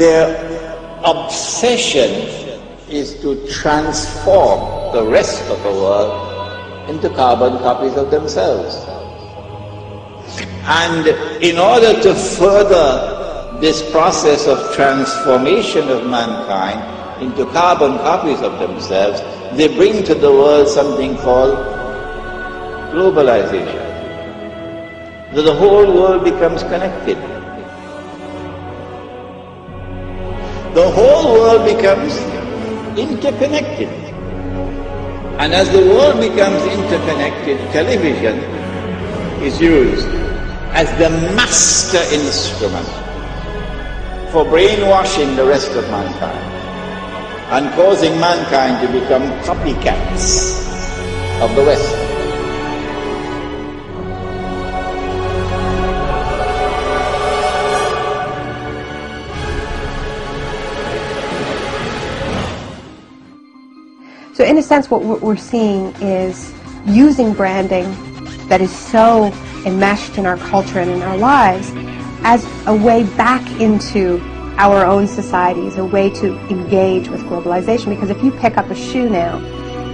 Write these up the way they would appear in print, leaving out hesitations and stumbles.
their obsession is to transform the rest of the world into carbon copies of themselves. And in order to further this process of transformation of mankind into carbon copies of themselves, they bring to the world something called globalization. The whole world becomes connected. The whole world becomes interconnected. And as the world becomes interconnected, television is used as the master instrument for brainwashing the rest of mankind and causing mankind to become copycats of the West. So in a sense, what we're seeing is using branding that is so enmeshed in our culture and in our lives as a way back into our own societies, a way to engage with globalization. Because if you pick up a shoe now,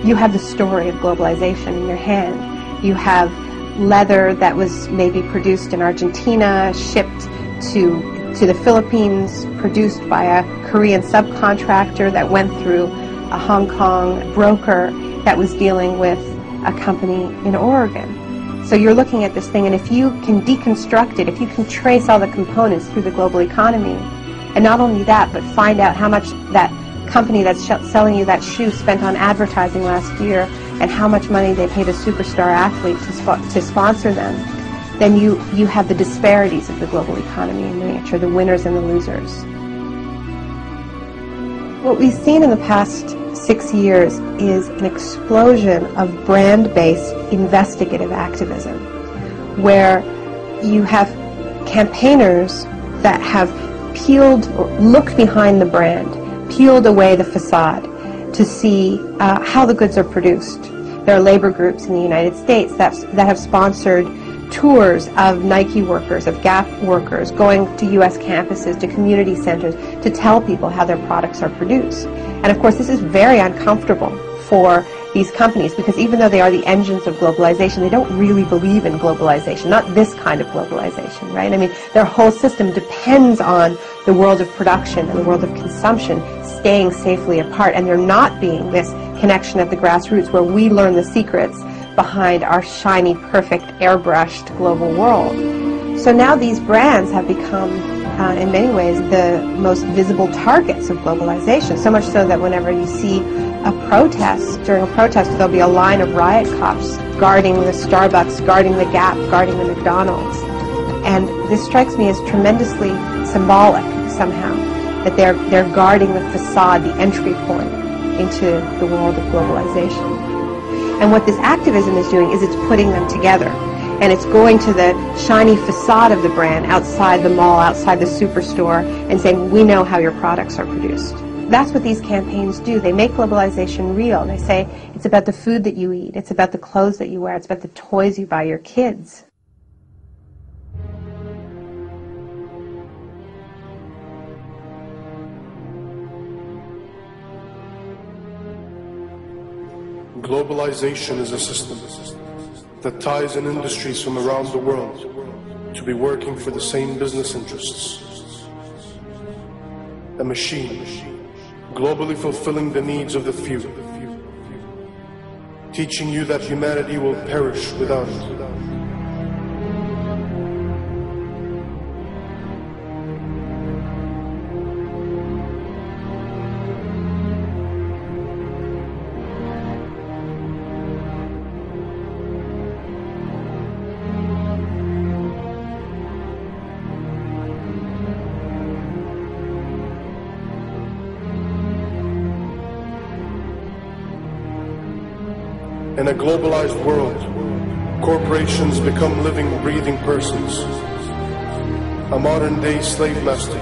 you have the story of globalization in your hand. You have leather that was maybe produced in Argentina, shipped to the Philippines, produced by a Korean subcontractor that went through a Hong Kong broker that was dealing with a company in Oregon. So you're looking at this thing, and if you can deconstruct it, if you can trace all the components through the global economy, and not only that, but find out how much that company that's selling you that shoe spent on advertising last year, and how much money they paid a superstar athlete to sponsor them, then you have the disparities of the global economy in miniature, the winners and the losers. What we've seen in the past 6 years is an explosion of brand-based investigative activism, where you have campaigners that have peeled or looked behind the brand, peeled away the facade to see how the goods are produced. There are labor groups in the United States that have sponsored tours of Nike workers, of Gap workers, going to U.S. campuses, to community centers, to tell people how their products are produced. And of course, this is very uncomfortable for these companies, because even though they are the engines of globalization, they don't really believe in globalization, not this kind of globalization, right? I mean, their whole system depends on the world of production and the world of consumption staying safely apart, and there not being this connection at the grassroots where we learn the secrets behind our shiny, perfect, airbrushed global world. So now these brands have become, in many ways, the most visible targets of globalization, so much so that whenever you see a protest, during a protest, there'll be a line of riot cops guarding the Starbucks, guarding the Gap, guarding the McDonald's. And this strikes me as tremendously symbolic, somehow, that they're guarding the facade, the entry point into the world of globalization. And what this activism is doing is it's putting them together. And it's going to the shiny facade of the brand outside the mall, outside the superstore, and saying, we know how your products are produced. That's what these campaigns do. They make globalization real. They say, it's about the food that you eat, it's about the clothes that you wear, it's about the toys you buy your kids. Globalization is a system that ties in industries from around the world to be working for the same business interests. A machine, globally fulfilling the needs of the few, teaching you that humanity will perish without it. In a globalized world, corporations become living, breathing persons, a modern-day slave master.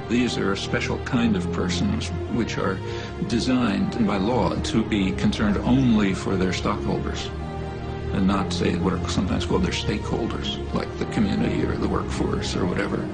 These are a special kind of persons which are designed by law to be concerned only for their stockholders. and not say what are sometimes called their stakeholders, like the community or the workforce or whatever.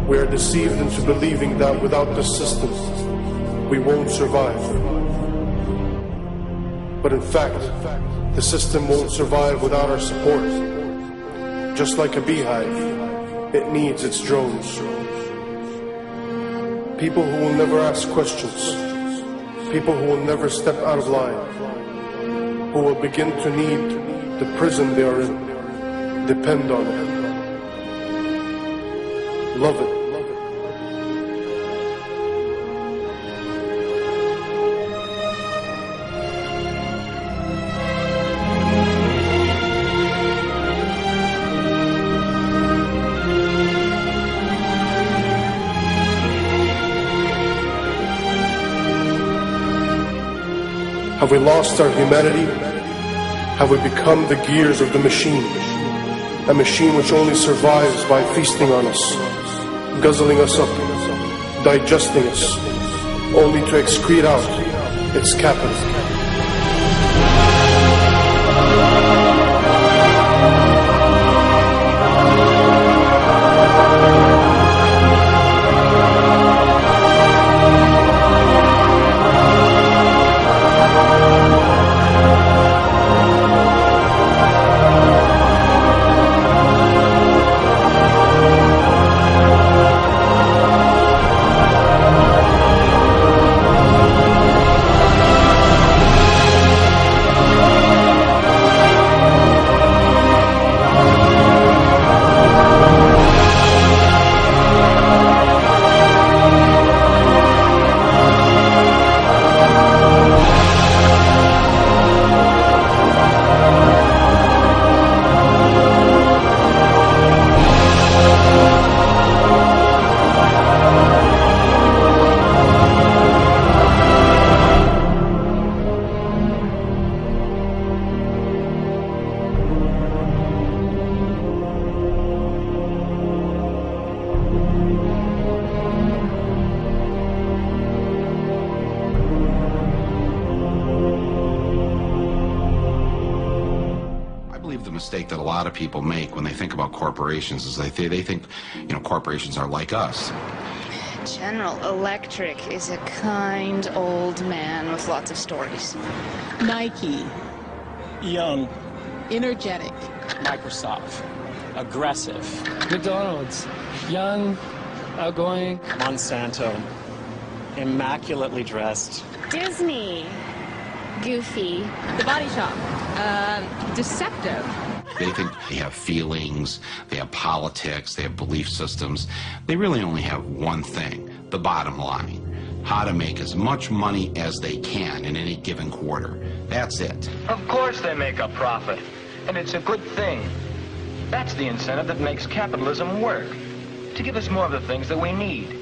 We are deceived into believing that without the system, we won't survive. But in fact, the system won't survive without our support. Just like a beehive, it needs its drones. People who will never ask questions, people who will never step out of line, who will begin to need the prison they are in, depend on it, love it. Have we lost our humanity? Have we become the gears of the machine? A machine which only survives by feasting on us, guzzling us up, digesting us, only to excrete out its capital. The mistake that a lot of people make when they think about corporations is they think, corporations are like us. General Electric is a kind old man with lots of stories. Nike. Young. Energetic. Microsoft. Aggressive. McDonald's. Young. Outgoing. Monsanto. Immaculately dressed. Disney. Goofy. The Body Shop. Deceptive. They think they have feelings, they have politics, they have belief systems. They really only have one thing, the bottom line. How to make as much money as they can in any given quarter. That's it. Of course they make a profit, and it's a good thing. That's the incentive that makes capitalism work, to give us more of the things that we need.